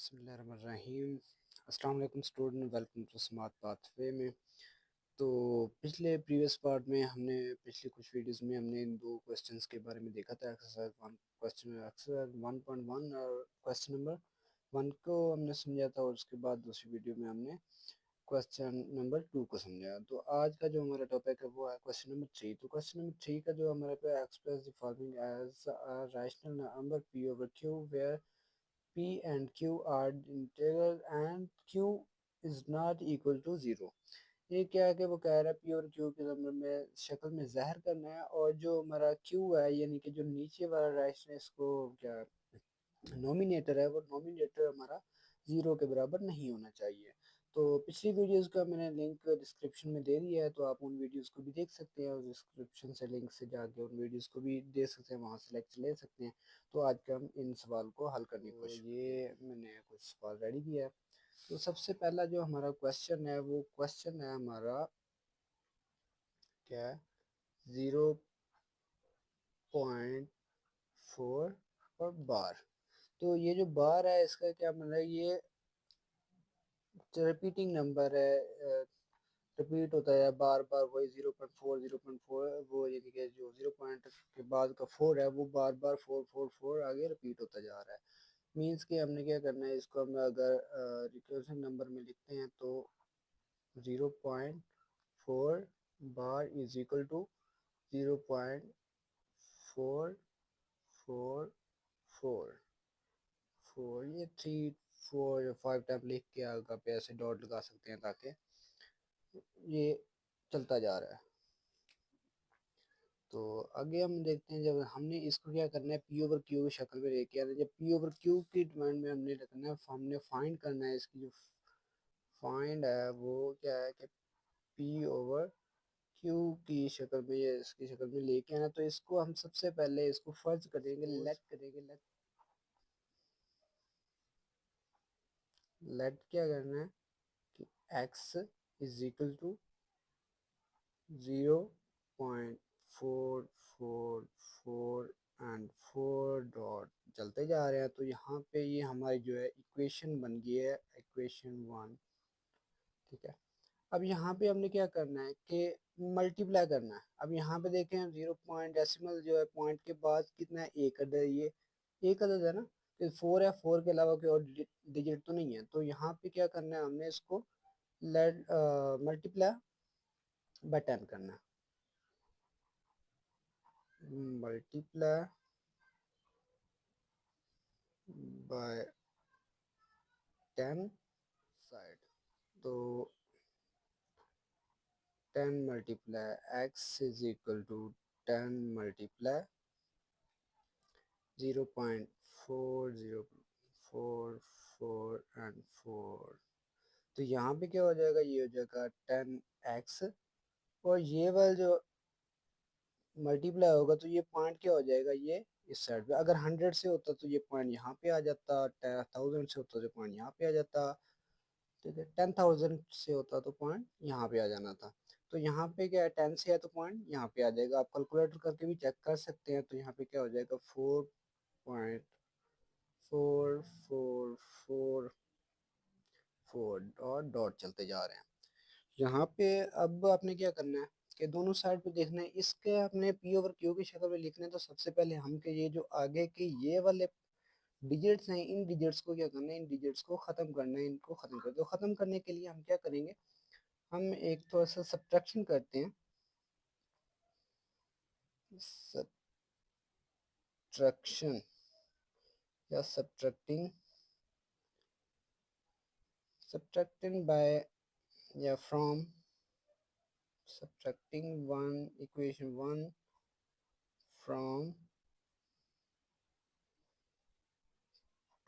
बिस्मिल्लाहिर्रहमानिर्रहीम। अस्सलाम वालेकुम student, welcome to smart pathway में। तो प्रीवियस पार्ट में हमने पिछली कुछ वीडियोस में हमने इन दो क्वेश्चंस के बारे में देखा था। एक्सरसाइज 1.1 और क्वेश्चन नंबर 1 को हमने समझा था, और उसके बाद दूसरी वीडियो में हमने क्वेश्चन नंबर 2 को समझा। तो आज का जो हमारा टॉपिक है वो है क्वेश्चन नंबर 3। तो क्वेश्चन नंबर 3 का जो हमारे पे express the following as a rational number p over q where P and Q are integral and Q is not equal to 0। ये क्या है कि वो कह रहा है P और Q के नंबर में शक्ल में ज़ाहिर करना है, और जो हमारा Q है यानी कि जो नीचे वाला राइट है, इसको क्या नोमिनेटर है, वो नोमिनेटर हमारा 0 के बराबर नहीं होना चाहिए। तो पिछली वीडियोस का मैंने लिंक डिस्क्रिप्शन में दे दिया है, तो आप उन वीडियोस को भी देख सकते हैं, और डिस्क्रिप्शन से लिंक से जाके उन वीडियोस को भी देख सकते हैं, वहाँ से लेक्चर ले सकते हैं। तो आज का हम इन सवाल को हल करने की कोशिश ये मैंने कुछ सवाल रेडी किया है। तो सबसे पहला जो हमारा क्वेश्चन है वो क्वेश्चन है हमारा क्या है, 0.4 और बार। तो ये जो बार है इसका क्या मतलब है, ये रिपीटिंग नंबर है, रिपीट होता है बार बार वही 0.4 वो, यानी कि जो 0 पॉइंट के बाद का 4 है वो बार बार 4 आगे रिपीट होता जा रहा है। मीन्स कि हमने क्या करना है, इसको हम अगर रिकर्सिव नंबर में लिखते हैं तो 0.4 बार इज इक्वल टू 0.444 ये 3 4 या 5 टाइम लिख के आगे पे ऐसे डॉट लगा सकते हैं ताकि ये चलता जा रहा है। तो आगे हम देखते हैं, जब हमने इसको क्या करना है पी ओवर क्यू की शक्ल में लेके आना है। जब पी ओवर क्यू की डिमांड में हमने रखना है, हमने फाइंड करना है, इसकी जो फाइंड है वो क्या है कि पी ओवर क्यू की शक्ल में या इसकी शक्ल में लेके आना। तो इसको हम सबसे पहले इसको फर्ज करेंगे, लेट क्या करना है कि x is equal to 0.444 and 4 dot चलते जा रहे हैं। तो यहाँ पे ये हमारी जो है इक्वेशन बन गई है, इक्वेशन 1। ठीक है, अब यहाँ पे हमने क्या करना है कि मल्टीप्लाई करना है। अब यहाँ पे देखें 0 पॉइंट डेसिमल जो है पॉइंट के बाद कितना है, एक अदद। ये एक अदद है ना, तो 4 है, 4 के अलावा कोई और डिजिट तो नहीं है। तो यहाँ पे क्या करना है, हमने इसको लेट मल्टीप्लाई बाय 10 करना है। Multiply by 10 side. तो 10 multiply x is equal to 10 multiply 0.4044 and 4। तो यहाँ पे क्या हो जाएगा, ये हो जाएगा 10x, और ये वाला जो मल्टीप्लाई होगा तो ये पॉइंट क्या हो जाएगा, ये इस साइड पे। अगर 100 से होता तो ये पॉइंट यहाँ पे आ जाता, 1000 से होता तो पॉइंट यहाँ पे आ जाता। ठीक है, 10,000 से होता तो पॉइंट यहाँ पे आ जाना था। तो यहाँ पे क्या है, 10 से है तो पॉइंट यहाँ पे आ जाएगा। आप कैलकुलेटर करके भी चेक कर सकते हैं। तो यहाँ पे क्या हो जाएगा, 4.4444 डॉट डॉट चलते जा रहे हैं। यहाँ पे अब आपने क्या करना है कि दोनों साइड पे देखना है, इसके अपने पी ओवर क्यू की शक्ल में लिखना है। तो सबसे पहले हम के ये जो आगे के ये वाले डिजिट्स हैं, इन डिजिट्स को क्या करना है, इन डिजिट्स को ख़त्म करना है, इनको ख़त्म कर दो। ख़त्म करने के लिए हम क्या करेंगे, हम एक थोड़ा सा सब्ट्रैक्शन करते हैं। सब्ट्रैक्शन या सब्ट्रैक्टिंग बाय या from, subtracting one equation 1 from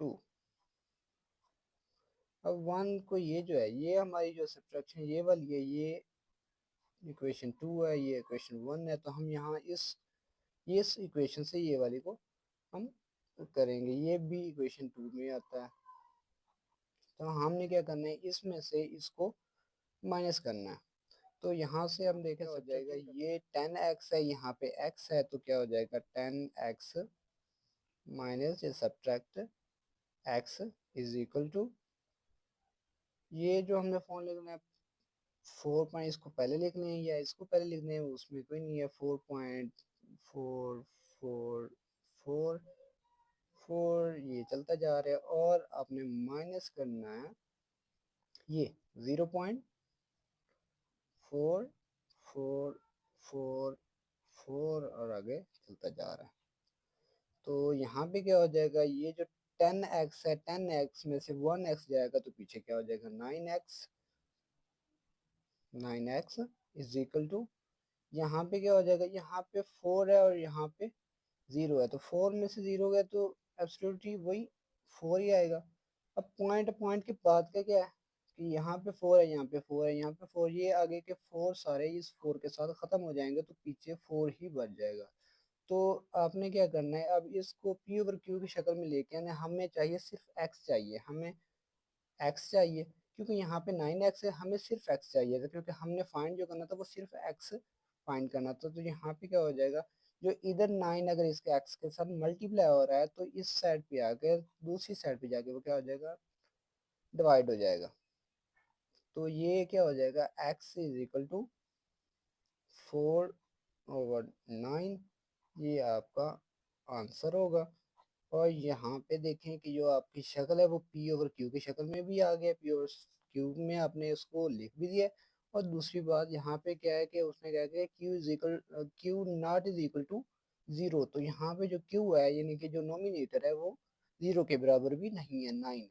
2। अब 1 को ये जो है, ये हमारी जो सब्ट्रैक्शन ये वाली है, ये इक्वेशन 2 है, ये इक्वेशन 1 है। तो हम यहाँ इस इक्वेशन से ये वाली को हम करेंगे, ये भी इक्वेशन 2 में आता है। तो हमने क्या करना है, इसमें से इसको माइनस करना है। तो यहाँ से हम देखें हो जाएगा, ये 10x है, यहाँ पे x है, तो क्या हो जाएगा 10x माइनस ये subtract x is equal to, ये जो हमने फॉर्म लिखना है 4 पॉइंट, इसको पहले लिखने हैं या इसको पहले लिखने हैं, उसमें कोई नहीं है। 4.444 ये चलता जा रहा है, और आपने माइनस करना है ये 0.4444 और आगे चलता जा रहा है। तो यहाँ पे क्या हो जाएगा, ये जो 10x है, 10x में से 1x जाएगा तो पीछे क्या हो जाएगा, 9x। 9x is equal to, यहाँ पे क्या हो जाएगा, यहाँ पे 4 है और यहाँ पे 0 है, तो 4 में से 0 गया तो एब्सोल्युटली वही 4 ही आएगा। अब पॉइंट पॉइंट के बाद का क्या है कि यहाँ पे 4 है, यहाँ पे 4 है, यहाँ पे 4, ये आगे के 4 सारे इस 4 के साथ ख़त्म हो जाएंगे, तो पीछे 4 ही बच जाएगा। तो आपने क्या करना है, अब इसको पी ओवर क्यू की शक्ल में लेके आना है। हमें चाहिए सिर्फ एक्स चाहिए, हमें एक्स चाहिए, क्योंकि यहाँ पे 9x है, हमें सिर्फ एक्स चाहिए था, क्योंकि हमने फाइंड जो करना था वो सिर्फ एक्स फाइंड करना था। तो यहाँ पे क्या हो जाएगा, जो इधर 9 अगर इसके एक्स के साथ मल्टीप्लाई हो रहा है, तो इस साइड पे आकर दूसरी साइड पे जाके वो क्या हो जाएगा, डिवाइड हो जाएगा। तो ये क्या हो जाएगा, एक्स इज इक्वल टू 4/9, ये आपका आंसर होगा। और यहाँ पे देखें कि जो आपकी शक्ल है वो पी ओवर क्यू की शक्ल में भी आ गया, पी ओवर क्यू में आपने इसको लिख भी दिया। और दूसरी बात यहाँ पे क्या है कि उसने क्या किया, Q not is equal to 0, तो यहाँ पे जो क्यू है यानी कि जो नोमिनेटर है वो 0 के बराबर भी नहीं है, 9 है।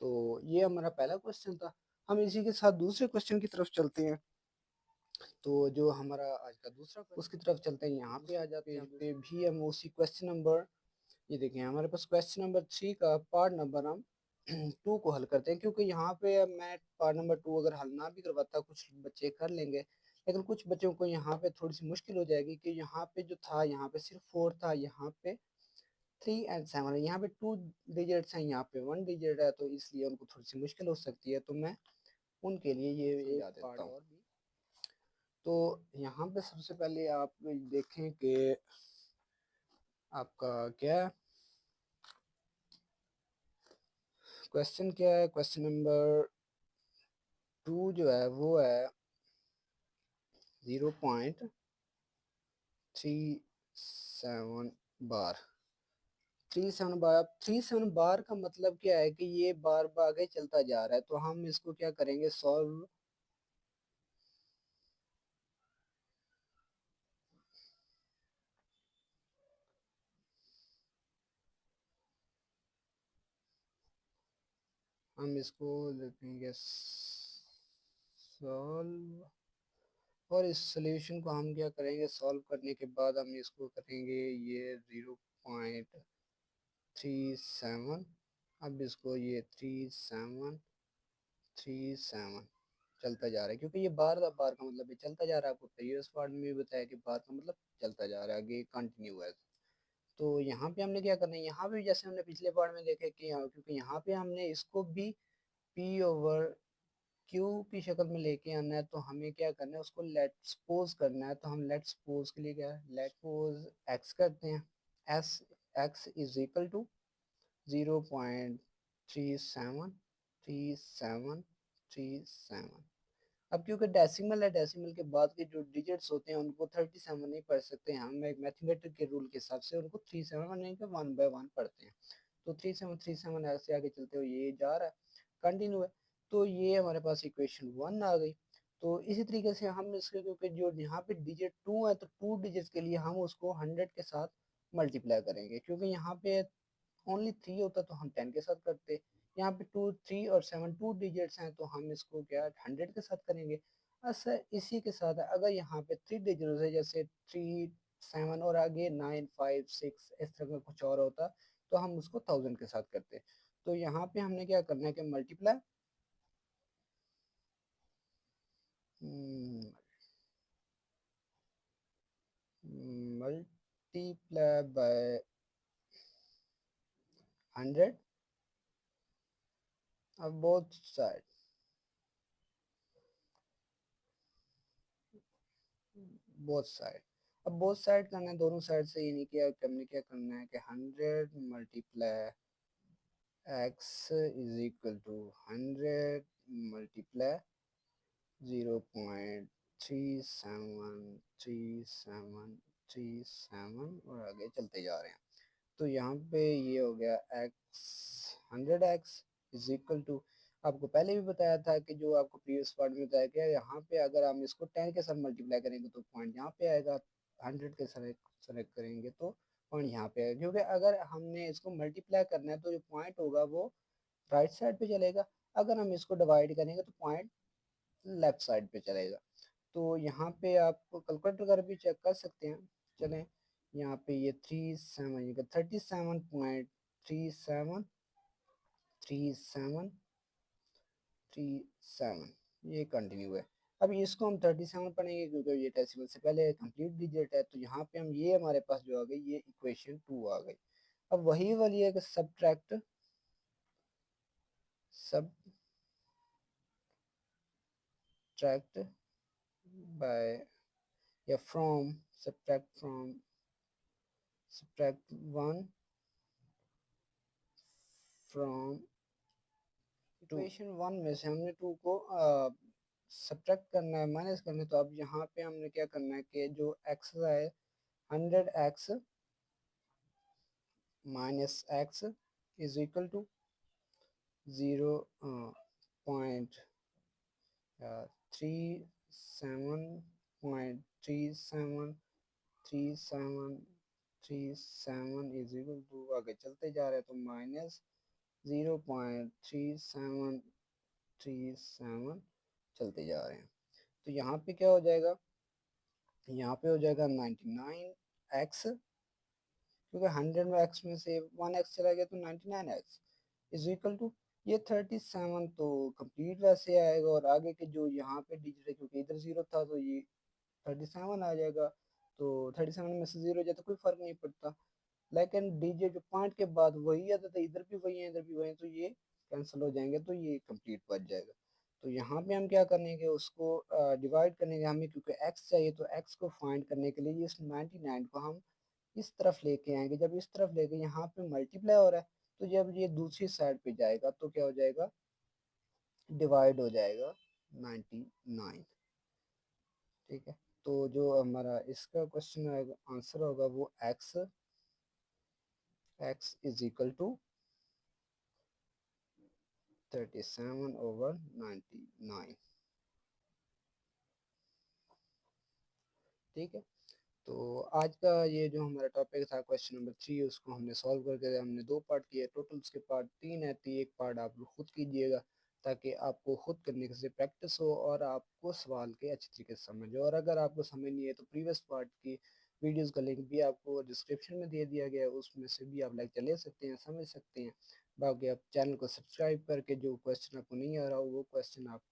तो ये हमारा पहला क्वेश्चन था। हम इसी के साथ दूसरे क्वेश्चन की तरफ चलते हैं। तो जो हमारा आज का दूसरा उसकी तरफ चलते हैं, यहाँ पे आ जाते हैं पे भी हम उसी क्वेश्चन नंबर, ये देखें हमारे पास क्वेश्चन नंबर 3 का पार्ट नंबर हम 2 को हल करते हैं, क्योंकि यहाँ पे मैं पार्ट नंबर 2 अगर हल ना भी करवाता कुछ बच्चे कर लेंगे, लेकिन कुछ बच्चों को यहाँ पे थोड़ी सी मुश्किल हो जाएगी कि यहाँ पे जो था, यहाँ पे सिर्फ 4 था, यहाँ पे 3 और 7 है, यहाँ पे 2 डिजिट्स हैं, यहाँ पे 1 डिजिट है, तो इसलिए उनको थोड़ी सी मुश्किल हो सकती है। तो मैं उनके लिए ये एक पार्ट और भी। तो यहाँ पे सबसे पहले आप देखें कि आपका क्या क्वेश्चन क्या है। क्वेश्चन नंबर 2 जो है वो है 0.37 बार। 37 बार, अब 37 बार का मतलब क्या है कि ये बार बार आगे चलता जा रहा है, तो हम इसको क्या करेंगे, सॉल्व। हम इसको लिखेंगे सॉल्व, और इस सोल्यूशन को हम क्या करेंगे, सॉल्व करने के बाद हम इसको करेंगे ये 0.37। अब इसको ये 3737 चलता जा रहा है, क्योंकि ये बार बार का मतलब ये चलता जा रहा है। आपको प्रीवियस पार्ट में भी बताया कि बार का मतलब चलता जा रहा है, आगे कंटिन्यू है। तो यहाँ पे हमने क्या करना है, यहाँ पे जैसे हमने पिछले पार्ट में देखा कि यहाँ, क्योंकि यहाँ पे हमने इसको भी पी ओवर क्यू की शक्ल में लेके आना है, तो हमें क्या करना है, उसको लेट सपोज करना है। तो हम लेट सपोज के लिए क्या है, लेट सपोज एक्स करते हैं। As X is equal to 0.373737। अब क्योंकि डेसिमल है, डेसिमल के बाद के जो डिजिट्स होते हैं उनको 37 नहीं पढ़ सकते हैं, हम एक मैथमेटिक के रूल के हिसाब से उनको 37 नहीं कि 1/1 पढ़ते हैं। तो 3737 ऐसे आगे चलते हुए ये जा रहा है, कंटिन्यू है। तो ये हमारे पास इक्वेशन 1 आ गई। तो इसी तरीके से हम इसके, क्योंकि जो यहाँ पे डिजिट 2 है, तो 2 डिजिट के लिए हम उसको 100 के साथ मल्टीप्लाई करेंगे, क्योंकि यहाँ पे ओनली 3 होता तो हम 10 के साथ करते। यहाँ पे 2 3 और 7 2 डिजिट्स हैं, तो हम इसको क्या 100 के साथ करेंगे। अच्छा, इसी के साथ अगर यहाँ पे 3 डिजिट्स है, जैसे 3 7 और आगे 9 5 6 इस तरह का कुछ और होता, तो हम उसको 1000 के साथ करते। तो यहाँ पे हमने क्या करना है कि मल्टीप्लाई, मल्टीप्लाई बाय 100 अब बोथ साइड, बोथ साइड। अब बोथ साइड करना है दोनों साइड से, यानी कि हमने क्या करना है कि 100 multiply x is equal to 100 multiply 0.373737 और आगे चलते जा रहे हैं। तो यहाँ पे ये हो गया x 100x is equal to, आपको पहले भी बताया था कि जो आपको प्रीवियस पार्ट में बताया गया, यहाँ पे अगर हम इसको 10 के साथ मल्टीप्लाई करेंगे तो पॉइंट यहाँ पे आएगा, 100 के साथ सेलेक्ट करेंगे तो पॉइंट यहाँ पे आएगा, क्योंकि अगर हमने इसको मल्टीप्लाई करना है तो जो पॉइंट होगा वो राइट साइड पे चलेगा, अगर हम इसको डिवाइड करेंगे तो पॉइंट लेफ्ट साइड पे चलेगा। तो यहाँ पे आप कैलकुलेटर कर भी चेक कर सकते हैं। चलें, यहाँ पे ये 37.3737 ये कंटिन्यू है। अब इसको हम 37 पढ़ेंगे क्योंकि ये डेसिमल से पहले कंप्लीट डिजिट है, तो यहाँ पे हम ये हमारे पास जो आ गई ये इक्वेशन 2 आ गई। अब वही वाली है कि सब्ट्रैक्ट बाय या फ्रॉम, सब्ट्रैक्ट 1 फ्रॉम इक्वेशन 1 में से हमने 2 को सब्ट्रैक्ट करना है, माइनस करना है। तो अब यहाँ पे हमने क्या करना है कि जो x है 100x minus x is equal to 0.373737 is equal to, आगे चलते जा रहे हैं तो माइनस 0.3737 चलते जा रहे हैं। तो यहाँ पे क्या हो जाएगा, यहाँ पे हो जाएगा 99x, क्योंकि 100 में x में से 1x चला गया तो 99x इज इक्वल टू ये 37। तो कंप्लीट वैसे आएगा और आगे के जो यहाँ पे डिजिट है क्योंकि इधर 0 था तो ये 37 आ जाएगा। तो 37 में से 0 जाए तो कोई फर्क नहीं पड़ता, लेकिन डिजिट जो पॉइंट के बाद वही आता था, इधर भी वही है इधर भी वही है, तो ये कैंसिल हो जाएंगे तो ये कंप्लीट बच जाएगा। तो यहाँ पे हम क्या करेंगे, उसको डिवाइड करने के हमें क्योंकि x चाहिए तो x को फाइंड करने के लिए इस 99 को हम इस तरफ लेके आएंगे। जब इस तरफ लेके यहाँ पे मल्टीप्लाई हो रहा है तो जब ये दूसरी साइड पे जाएगा तो क्या हो जाएगा, डिवाइड हो जाएगा 99। ठीक है, तो जो हमारा इसका क्वेश्चन आंसर होगा वो x इज इक्वल टू 37/99। ठीक है, तो आज का ये जो हमारा टॉपिक था क्वेश्चन नंबर 3, उसको हमने सॉल्व करके हमने 2 पार्ट किए, टोटल उसके पार्ट 3 है। तो एक पार्ट आप लोग खुद कीजिएगा ताकि आपको खुद करने से प्रैक्टिस हो और आपको सवाल के अच्छी तरीके से समझ हो। और अगर आपको समझ नहीं है तो प्रीवियस पार्ट की वीडियोस का लिंक भी आपको डिस्क्रिप्शन में दे दिया गया है, उसमें से भी आप लेक्चर ले सकते हैं, समझ सकते हैं। बाकी आप चैनल को सब्सक्राइब करके जो क्वेश्चन आपको नहीं आ रहा हो वो क्वेश्चन आप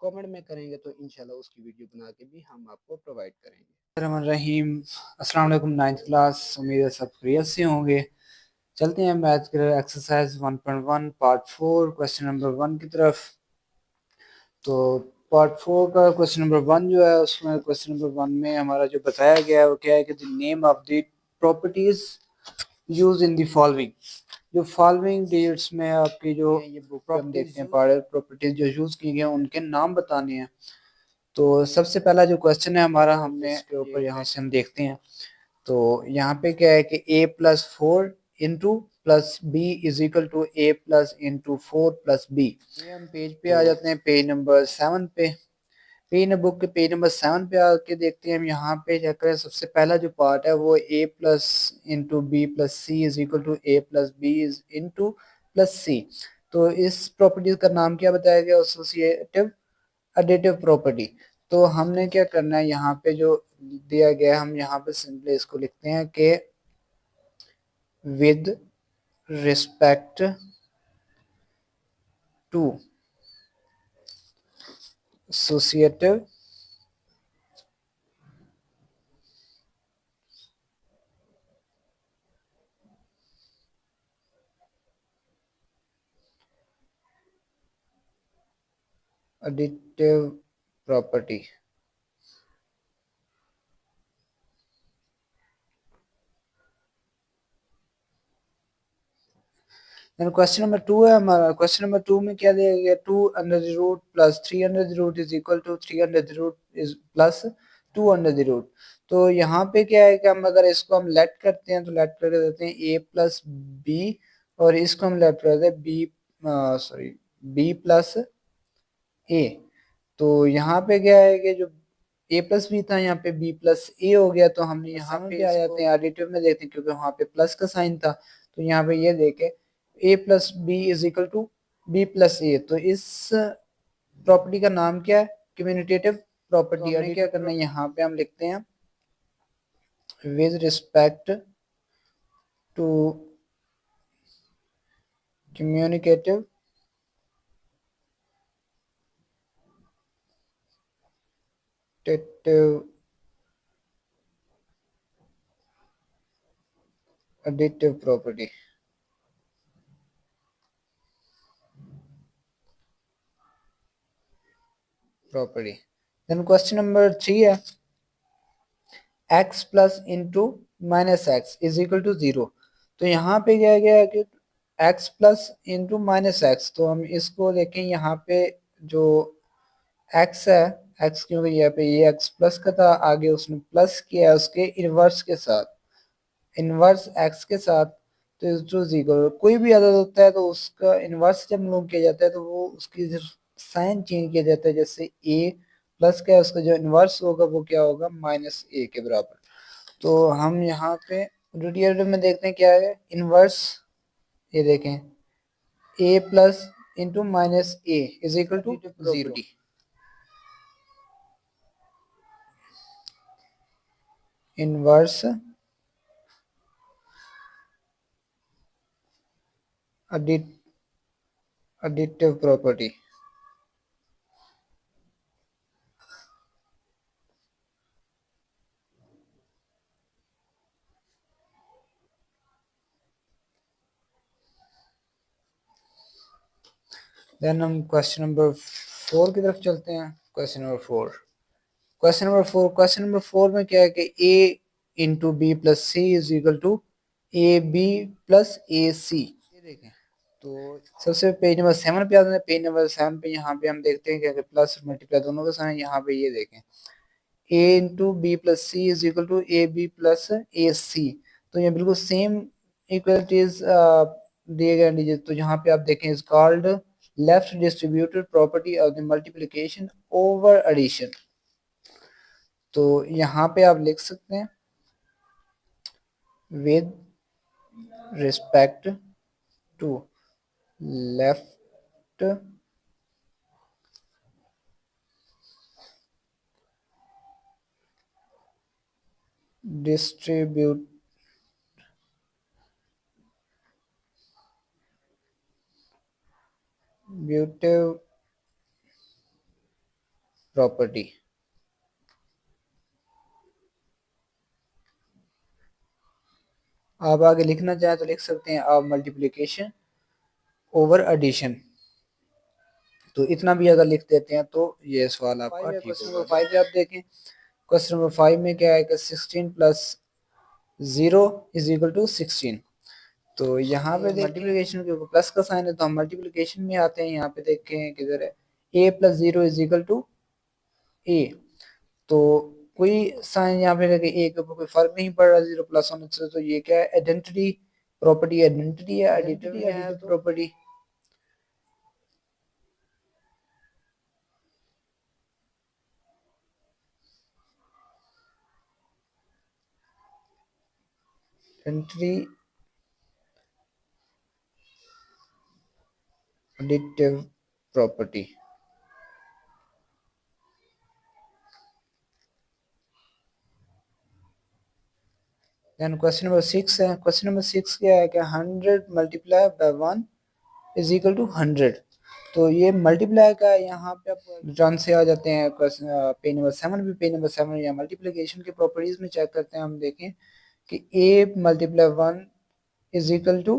कमेंट में करेंगे तो इंशाल्लाह उसकी वीडियो बना के भी हम आपको प्रोवाइड करेंगे। रहीम, अस्सलाम वालेकुम, 9th क्लास, उम्मीद है सब खैरियत से होंगे। चलते हैं मैथ के एक्सरसाइज 1.1 पार्ट 4 क्वेश्चन नंबर 1 की तरफ। तो पार्ट 4 का क्वेश्चन नंबर 1 जो है उसमें क्वेश्चन नंबर 1 में हमारा जो बताया गया है वो क्या है कि the name of the properties use in the following. जो फॉलोइंग डेट्स में आपकी जो ये बुक पे हम देखते हैं प्रॉपर्टीज जो यूज की गई हैं उनके नाम बताने हैं। तो सबसे पहला जो क्वेश्चन है हमारा, हमने इसके ऊपर यहाँ से हम देखते हैं। तो यहाँ पे क्या है कि a plus 4 into plus B is equal to A plus into 4 plus B. ये हम पेज पे आ जाते हैं, पेज नंबर 7 पे। पेज बुक के पेज नंबर 7 पे आके देखते हैं हम। यहाँ पे चेक करें, सबसे पहला जो पार्ट है वो a plus into B plus C is equal to A plus B is into plus C. तो इस प्रॉपर्टी का नाम क्या बताया गया, एसोसिएटिव एडिटिव प्रॉपर्टी। तो हमने क्या करना है, यहाँ पे जो दिया गया है हम यहाँ पे सिंपली इसको लिखते हैं कि with respect to associative additive property. Then question number 2 है हमारा। क्वेश्चन नंबर 2 में क्या दिया गया, 2 under the root plus 3 under the root is equal to 3 under the root is plus 2 under the root. तो यहाँ पे क्या है कि हम अगर इसको हम लेट करते हैं तो लेट कर देते हैं a प्लस बी, और इसको हम लेट कर देते हैं b प्लस a। तो यहाँ पे क्या है कि जो a प्लस बी था यहाँ पे b प्लस a हो गया। तो हमने यहाँ पे आ जाते हैं एडिटिव में देखते हैं, क्योंकि वहाँ पे प्लस का साइन था। तो यहाँ पे ये देखे a plus B is equal to b plus a। तो इस प्रॉपर्टी का नाम क्या है, कम्यूटेटिव प्रॉपर्टी। हमने क्या करना है, यहाँ पे हम लिखते हैं with respect to communicative additive property। Then question number 3 है x plus into minus X is equal to 0। तो यहाँ पे क्या गया है कि x plus into minus X. तो हम इसको देखें, यहाँ पे जो x है, x क्योंकि यहाँ पे ये x प्लस का था, आगे उसने प्लस किया है उसके इनवर्स के साथ, इनवर्स x के साथ। तो टू जीरो कोई भी अदद होता है तो उसका इनवर्स जब लोग किया जाता है तो वो उसकी साइन चेंज किया जाता है। जैसे a प्लस का है, उसका जो इनवर्स होगा वो क्या होगा, माइनस a के बराबर। तो हम यहाँ पे न्यूमरेटर में देखते हैं क्या है इनवर्स, ये देखें a plus into minus a is equal to 0। Inverse additive property। Then हम क्वेश्चन नंबर 4 की तरफ चलते हैं। क्वेश्चन नंबर 4 में क्या है कि a into B plus C is equal to A B plus A C. ये देखें, तो सबसे पेज नंबर 7 पे आते हैं। पेज नंबर 7 पे यहाँ पे हम देखते हैं कि प्लस मल्टीप्लाई दोनों का साइन। यहाँ पे ये देखें a into B plus C is equal to A B plus A C. तो ये बिल्कुल सेम इक्वलिटीज दिए गए डिजिट। तो यहाँ पे आप देखें is called left distributed property of the multiplication over addition. तो यहाँ पे आप लिख सकते हैं with respect to left distributive property. आप आगे लिखना चाहें तो लिख सकते हैं आप मल्टीप्लिकेशन ओवर एडिशन। तो इतना भी अगर लिख देते हैं तो ये सवाल आपका ठीक होगा। क्वेश्चन नंबर 5 पे आप देखें। क्वेश्चन नंबर 5 में क्या है कि 16 प्लस 0 इज इक्वल टू 16। तो यहाँ पे मल्टीप्लिकेशन के ऊपर प्लस का साइन है तो हम मल्टीप्लिकेशन में आते हैं। यहाँ पे देखें किधर है, a plus 0 is equal to a। तो कोई साइन यहाँ पे लगे a के ऊपर कोई फर्क नहीं पड़ रहा 0 प्लस होने से। तो ये क्या है, आइडेंटिटी प्रॉपर्टी। आइडेंटिटी है, एडिटिव है property. Identity additive property। Then question number 6 है। क्वेश्चन नंबर 6 क्या है कि 100 multiply by 1 is equal to 100। तो ये मल्टीप्लाई का यहाँ पे आप रिटर्न से आ जाते हैं। पेज नंबर 7 भी, पेज नंबर 7 या मल्टीप्लिकेशन के प्रॉपर्टीज में चेक करते हैं। हम देखें कि a multiply 1 is equal to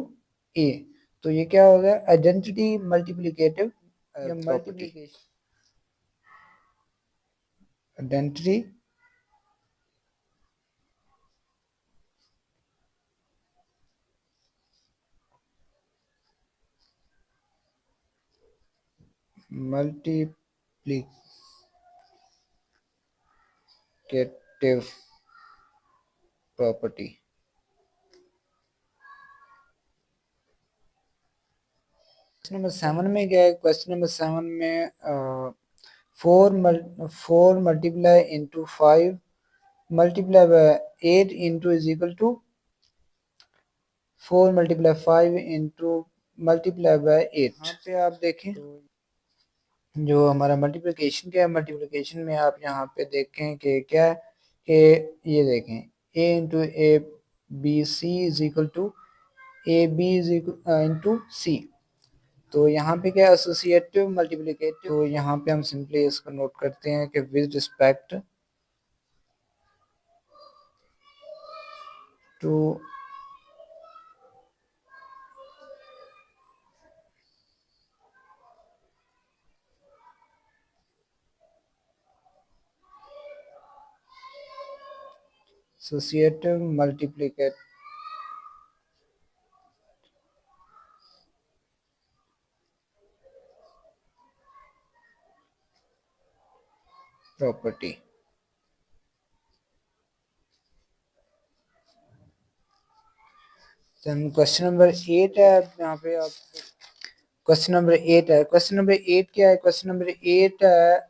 a। तो ये क्या हो गया, आइडेंटिटी मल्टीप्लिकेटिव या multiplication identity multiplicative property. Question number 7 में क्या है? क्वेश्चन नंबर 7 में 4 multiply into 5 multiply by 8 into is equal to 4 multiply 5 into multiply by 8। यहाँ पे आप देखें जो हमारा मल्टीप्लिकेशन क्या है, मल्टीप्लिकेशन में आप यहाँ पे देखें कि क्या है कि ये देखें a into A B C is equal to A B is equal into C. तो यहाँ पे क्या एसोसिएटिव मल्टीप्लिकेटिव, तो यहाँ पे हम सिंपली इसको नोट करते हैं कि with respect to associative multiplicative property. Then question number 8 है यहाँ पे आप क्वेश्चन नंबर 8 है। क्वेश्चन नंबर 8 क्या है? क्वेश्चन नंबर 8 है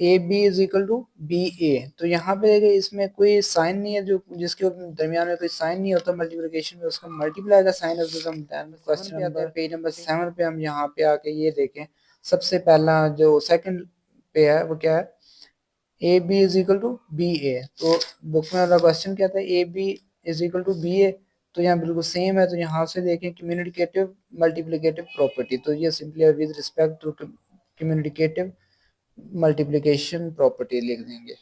A B is equal to B A. तो यहाँ पे देखिए इसमें कोई साइन नहीं है, जो जिसके दरमियान में कोई साइन नहीं होता मल्टीप्लिकेशन में, उसका मल्टीप्लाई का साइन होता है। क्वेश्चन नंबर पेज नंबर 7 पे हम यहाँ पे आके ये देखें, सबसे पहला जो सेकंड पे है वो क्या है? A B is equal to B A. तो बुक में वाला क्वेश्चन क्या था? A B is equal to B A. तो यहाँ बिल्कुल सेम है। तो यहाँ से देखें कम्युनिकेटिव मल्टीप्लिकेटिव प्रॉपर्टी, तो ये simply with respect to communicative multiplication property लिख देंगे।